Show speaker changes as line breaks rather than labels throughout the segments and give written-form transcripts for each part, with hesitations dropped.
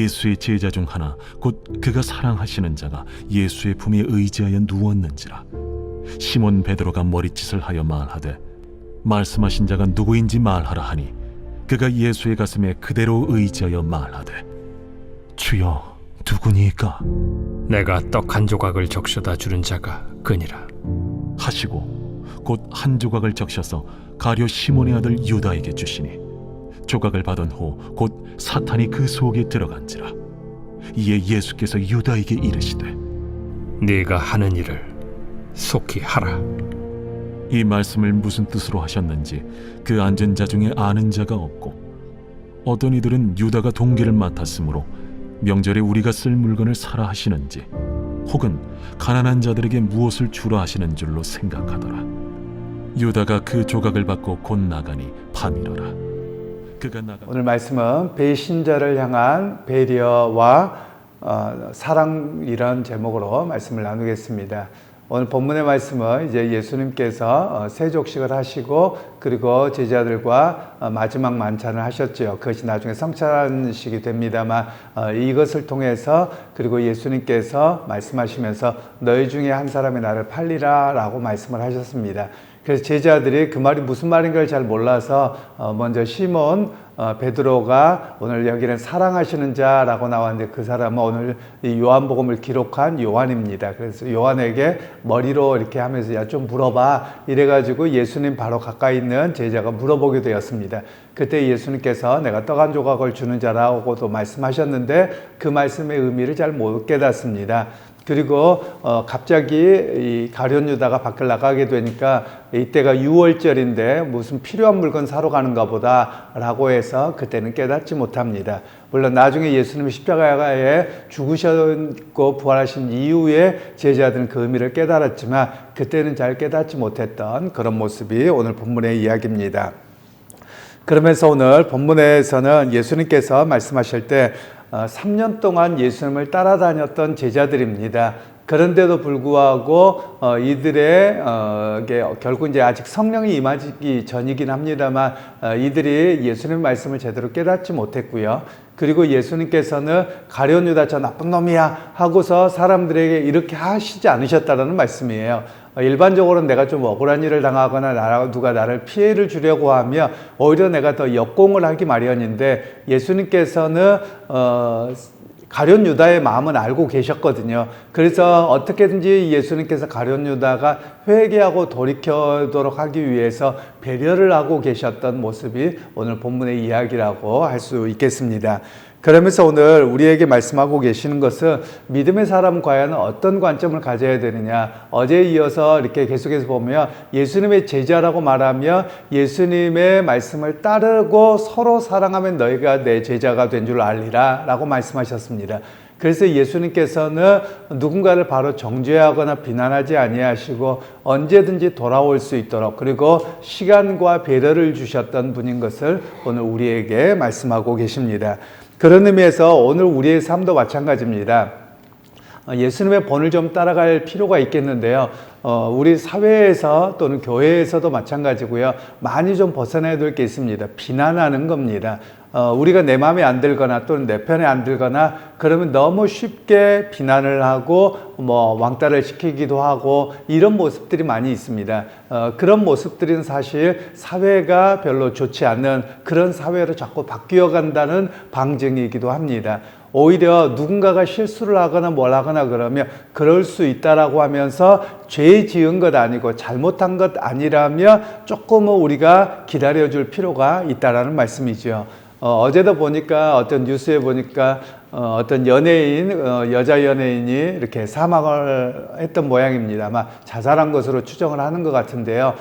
예수의 제자 중 하나 곧 그가 사랑하시는 자가 예수의 품에 의지하여 누웠는지라. 시몬 베드로가 머리짓을 하여 말하되 말씀하신 자가 누구인지 말하라 하니 그가 예수의 가슴에 그대로 의지하여 말하되 주여 누구니까
내가 떡 한 조각을 적셔다 주는 자가 그니라
하시고 곧 한 조각을 적셔서 가룟 시몬의 아들 유다에게 주시니 조각을 받은 후 곧 사탄이 그 속에 들어간지라. 이에 예수께서 유다에게 이르시되
네가 하는 일을 속히 하라.
이 말씀을 무슨 뜻으로 하셨는지 그 앉은 자 중에 아는 자가 없고, 어떤 이들은 유다가 동기를 맡았으므로 명절에 우리가 쓸 물건을 사라 하시는지 혹은 가난한 자들에게 무엇을 주라 하시는 줄로 생각하더라. 유다가 그 조각을 받고 곧 나가니 밤이러라. 그가 나가
오늘 말씀은 배신자를 향한 배려와 사랑, 이런 제목으로 말씀을 나누겠습니다. 오늘 본문의 말씀은 이제 예수님께서 세족식을 하시고 그리고 제자들과 마지막 만찬을 하셨죠. 그것이 나중에 성찬식이 됩니다만, 이것을 통해서 그리고 예수님께서 말씀하시면서 너희 중에 한 사람이 나를 팔리라 라고 말씀을 하셨습니다. 그래서 제자들이 그 말이 무슨 말인가를 잘 몰라서 먼저 시몬 베드로가 오늘 여기는 사랑하시는 자라고 나왔는데, 그 사람은 오늘 이 요한복음을 기록한 요한입니다. 그래서 요한에게 머리로 이렇게 하면서 야 좀 물어봐 이래가지고 예수님 바로 가까이 있는 제자가 물어보게 되었습니다. 그때 예수님께서 내가 떡 한 조각을 주는 자라고도 말씀하셨는데 그 말씀의 의미를 잘 못 깨닫습니다. 그리고 갑자기 이 가룟 유다가 밖을 나가게 되니까 이때가 6월절인데 무슨 필요한 물건 사러 가는가 보다 라고 해서 그때는 깨닫지 못합니다. 물론 나중에 예수님이 십자가에 죽으셨고 부활하신 이후에 제자들은 그 의미를 깨달았지만 그때는 잘 깨닫지 못했던 그런 모습이 오늘 본문의 이야기입니다. 그러면서 오늘 본문에서는 예수님께서 말씀하실 때 3년 동안 예수님을 따라다녔던 제자들입니다. 그런데도 불구하고 이들의 결국 이제 아직 성령이 임하기 전이긴 합니다만 이들이 예수님의 말씀을 제대로 깨닫지 못했고요. 그리고 예수님께서는 가룟 유다 저 나쁜 놈이야 하고서 사람들에게 이렇게 하시지 않으셨다는 말씀이에요. 일반적으로는 내가 좀 억울한 일을 당하거나 누가 나를 피해를 주려고 하면 오히려 내가 더 역공을 하기 마련인데, 예수님께서는 가룟 유다의 마음은 알고 계셨거든요. 그래서 어떻게든지 예수님께서 가룟 유다가 회개하고 돌이켜도록 하기 위해서 배려를 하고 계셨던 모습이 오늘 본문의 이야기라고 할 수 있겠습니다. 그러면서 오늘 우리에게 말씀하고 계시는 것은 믿음의 사람 과연 어떤 관점을 가져야 되느냐. 어제에 이어서 이렇게 계속해서 보면 예수님의 제자라고 말하며 예수님의 말씀을 따르고 서로 사랑하면 너희가 내 제자가 된 줄 알리라 라고 말씀하셨습니다. 그래서 예수님께서는 누군가를 바로 정죄하거나 비난하지 아니하시고 언제든지 돌아올 수 있도록, 그리고 시간과 배려를 주셨던 분인 것을 오늘 우리에게 말씀하고 계십니다. 그런 의미에서 오늘 우리의 삶도 마찬가지입니다. 예수님의 본을 좀 따라갈 필요가 있겠는데요. 우리 사회에서 또는 교회에서도 마찬가지고요. 많이 좀 벗어나야 될 게 있습니다. 비난하는 겁니다. 우리가 내 마음에 안 들거나 또는 내 편에 안 들거나 그러면 너무 쉽게 비난을 하고 왕따를 시키기도 하고 이런 모습들이 많이 있습니다. 그런 모습들은 사실 사회가 별로 좋지 않는 그런 사회로 자꾸 바뀌어 간다는 방증이기도 합니다. 오히려 누군가가 실수를 하거나 뭘 하거나 그러면 그럴 수 있다라고 하면서 죄 지은 것 아니고 잘못한 것 아니라면 조금은 우리가 기다려줄 필요가 있다라는 말씀이죠. 어제도 보니까 어떤 뉴스에 보니까 어떤 연예인, 여자 연예인이 이렇게 사망을 했던 모양입니다. 아마 자살한 것으로 추정을 하는 것 같은데요.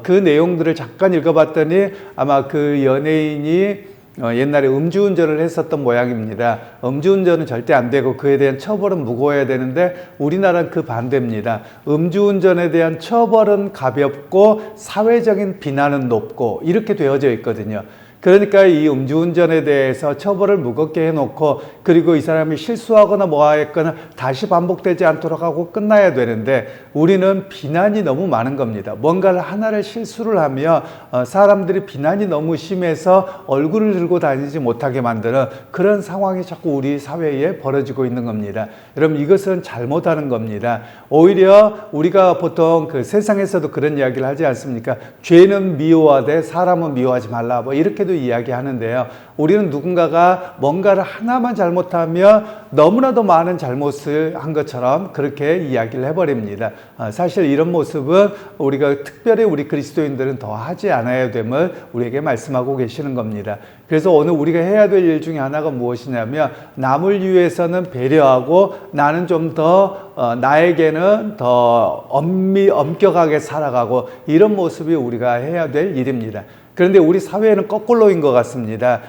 그 내용들을 잠깐 읽어봤더니 아마 그 연예인이 옛날에 음주운전을 했었던 모양입니다. 음주운전은 절대 안 되고 그에 대한 처벌은 무거워야 되는데 우리나라는 그 반대입니다. 음주운전에 대한 처벌은 가볍고 사회적인 비난은 높고 이렇게 되어져 있거든요. 그러니까 이 음주운전에 대해서 처벌을 무겁게 해놓고 그리고 이 사람이 실수하거나 뭐하였거나 다시 반복되지 않도록 하고 끝나야 되는데 우리는 비난이 너무 많은 겁니다. 뭔가를 하나를 실수를 하면 사람들이 비난이 너무 심해서 얼굴을 들고 다니지 못하게 만드는 그런 상황이 자꾸 우리 사회에 벌어지고 있는 겁니다. 여러분 이것은 잘못하는 겁니다. 오히려 우리가 보통 그 세상에서도 그런 이야기를 하지 않습니까? 죄는 미워하되 사람은 미워하지 말라 뭐 이렇게도 이야기하는데요. 우리는 누군가가 뭔가를 하나만 잘못하면 너무나도 많은 잘못을 한 것처럼 그렇게 이야기를 해버립니다. 사실 이런 모습은 우리가 특별히 우리 그리스도인들은 더 하지 않아야 됨을 우리에게 말씀하고 계시는 겁니다. 그래서 오늘 우리가 해야 될 일 중에 하나가 무엇이냐면 남을 위해서는 배려하고 나는 좀 더 나에게는 더 엄격하게 살아가고 이런 모습이 우리가 해야 될 일입니다. 그런데 우리 사회는 거꾸로인 것 같습니다.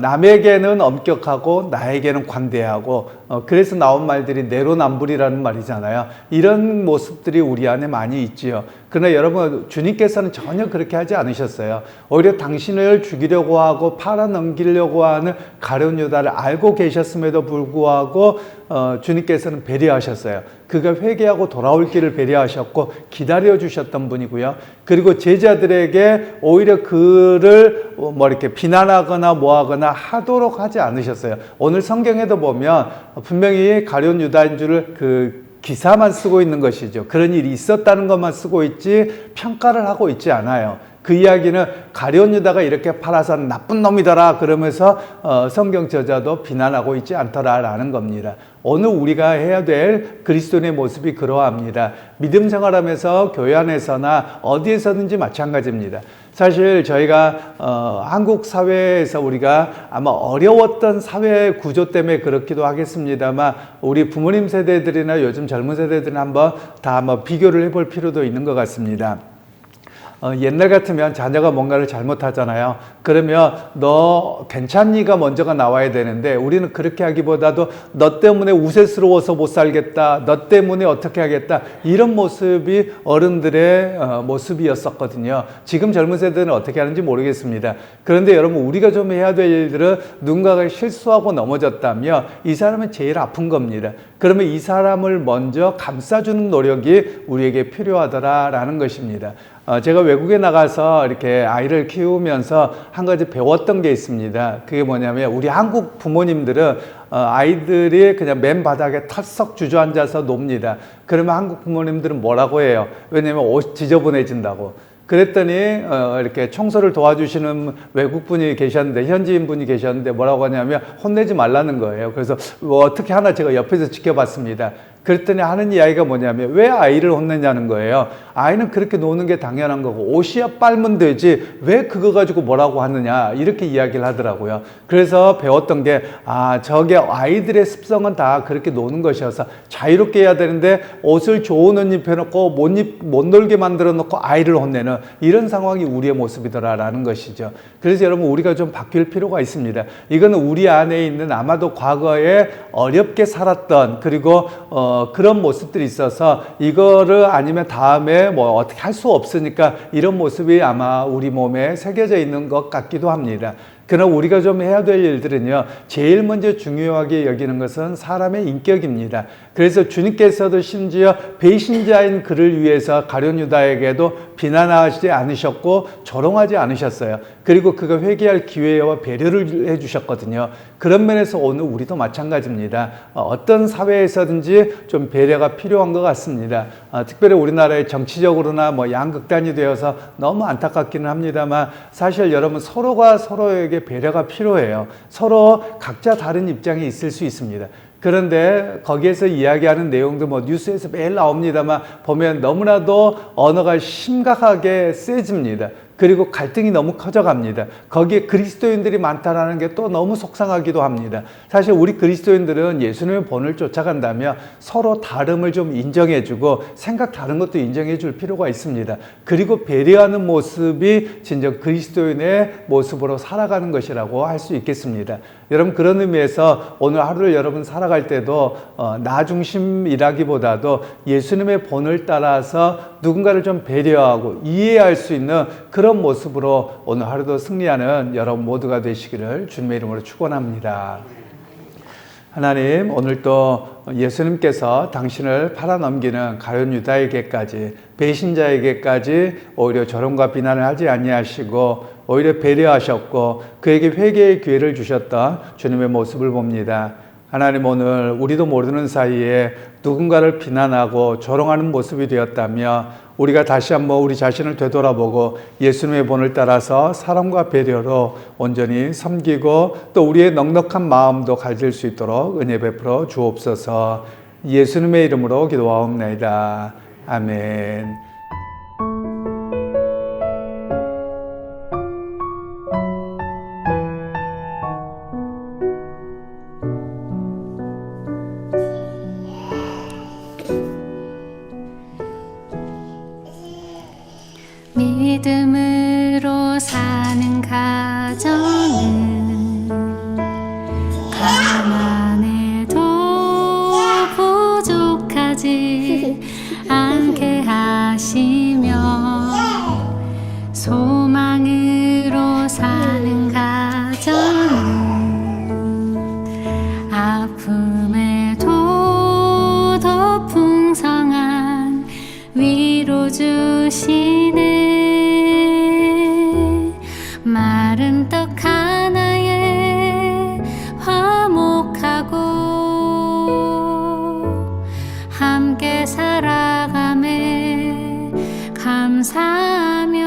남에게는 엄격하고 나에게는 관대하고 그래서 나온 말들이 내로남불이라는 말이잖아요. 이런 모습들이 우리 안에 많이 있지요. 그러나 여러분 주님께서는 전혀 그렇게 하지 않으셨어요. 오히려 당신을 죽이려고 하고 팔아넘기려고 하는 가룟 유다를 알고 계셨음에도 불구하고 주님께서는 배려하셨어요. 그가 회개하고 돌아올 길을 배려하셨고 기다려주셨던 분이고요. 그리고 제자들에게 오히려 그를 뭐 이렇게 비난하거나 뭐하거나 하도록 하지 않으셨어요. 오늘 성경에도 보면 분명히 가룟 유다인 줄을 그 기사만 쓰고 있는 것이죠. 그런 일이 있었다는 것만 쓰고 있지 평가를 하고 있지 않아요. 그 이야기는 가룟 유다가 이렇게 팔아서 나쁜 놈이더라 그러면서 성경 저자도 비난하고 있지 않더라라는 겁니다. 오늘 우리가 해야 될 그리스도인의 모습이 그러합니다. 믿음 생활하면서 교회 안에서나 어디에서든지 마찬가지입니다. 사실 저희가 한국 사회에서 우리가 아마 어려웠던 사회 구조 때문에 그렇기도 하겠습니다만 우리 부모님 세대들이나 요즘 젊은 세대들은 한번 비교를 해볼 필요도 있는 것 같습니다. 옛날 같으면 자녀가 뭔가를 잘못하잖아요. 그러면 너 괜찮니가 먼저가 나와야 되는데 우리는 그렇게 하기보다도 너 때문에 우세스러워서 못 살겠다. 너 때문에 어떻게 하겠다. 이런 모습이 어른들의 모습이었었거든요. 지금 젊은 세대는 어떻게 하는지 모르겠습니다. 그런데 여러분 우리가 좀 해야 될 일들은 누군가가 실수하고 넘어졌다면 이 사람은 제일 아픈 겁니다. 그러면 이 사람을 먼저 감싸주는 노력이 우리에게 필요하더라라는 것입니다. 제가 외국에 나가서 이렇게 아이를 키우면서 한 가지 배웠던 게 있습니다. 그게 뭐냐면 우리 한국 부모님들은 아이들이 그냥 맨 바닥에 털썩 주저앉아서 놉니다. 그러면 한국 부모님들은 뭐라고 해요? 왜냐면 옷 지저분해진다고. 그랬더니 이렇게 청소를 도와주시는 외국분이 계셨는데 현지인분이 계셨는데 뭐라고 하냐면 혼내지 말라는 거예요. 그래서 뭐 어떻게 하나 제가 옆에서 지켜봤습니다. 그랬더니 하는 이야기가 뭐냐면 왜 아이를 혼내냐는 거예요. 아이는 그렇게 노는 게 당연한 거고 옷이야 빨면 되지 왜 그거 가지고 뭐라고 하느냐 이렇게 이야기를 하더라고요. 그래서 배웠던 게 저게 아이들의 습성은 다 그렇게 노는 것이어서 자유롭게 해야 되는데 옷을 좋은 옷 입혀놓고 못 놀게 만들어 놓고 아이를 혼내는 이런 상황이 우리의 모습이더라라는 것이죠. 그래서 여러분 우리가 좀 바뀔 필요가 있습니다. 이거는 우리 안에 있는 아마도 과거에 어렵게 살았던 그리고 그런 모습들이 있어서 이거를 아니면 다음에 뭐 어떻게 할 수 없으니까 이런 모습이 아마 우리 몸에 새겨져 있는 것 같기도 합니다. 그러나 우리가 좀 해야 될 일들은요, 제일 먼저 중요하게 여기는 것은 사람의 인격입니다. 그래서 주님께서도 심지어 배신자인 그를 위해서 가룟 유다에게도 비난하지 않으셨고 조롱하지 않으셨어요. 그리고 그가 회개할 기회와 배려를 해주셨거든요. 그런 면에서 오늘 우리도 마찬가지입니다. 어떤 사회에서든지 좀 배려가 필요한 것 같습니다. 특별히 우리나라의 정치적으로나 뭐 양극단이 되어서 너무 안타깝기는 합니다만 사실 여러분 서로가 서로에게 배려가 필요해요. 서로 각자 다른 입장이 있을 수 있습니다. 그런데 거기에서 이야기하는 내용도 뭐 뉴스에서 매일 나옵니다만 보면 너무나도 언어가 심각하게 세집니다. 그리고 갈등이 너무 커져갑니다. 거기에 그리스도인들이 많다라는 게 또 너무 속상하기도 합니다. 사실 우리 그리스도인들은 예수님의 본을 쫓아간다면 서로 다름을 좀 인정해주고 생각 다른 것도 인정해줄 필요가 있습니다. 그리고 배려하는 모습이 진정 그리스도인의 모습으로 살아가는 것이라고 할 수 있겠습니다. 여러분 그런 의미에서 오늘 하루를 여러분 살아갈 때도 나 중심이라기보다도 예수님의 본을 따라서 누군가를 좀 배려하고 이해할 수 있는 그런 모습으로 오늘 하루도 승리하는 여러분 모두가 되시기를 주님의 이름으로 축원합니다. 하나님, 오늘 또 예수님께서 당신을 팔아넘기는 가룟 유다에게까지, 배신자에게까지 오히려 조롱과 비난을 하지 아니하시고 오히려 배려하셨고 그에게 회개의 기회를 주셨던 주님의 모습을 봅니다. 하나님, 오늘 우리도 모르는 사이에 누군가를 비난하고 조롱하는 모습이 되었다며 우리가 다시 한번 우리 자신을 되돌아보고 예수님의 본을 따라서 사랑과 배려로 온전히 섬기고 또 우리의 넉넉한 마음도 가질 수 있도록 은혜 베풀어 주옵소서. 예수님의 이름으로 기도하옵나이다. 아멘.
믿음으로 사는 가정은 가난해도 부족하지 않게 하시며 소망으로 사는 가정은 아픔에도 더 풍성한 위로 주시네. 마른 떡 하나에 화목하고 함께 살아가매 감사하며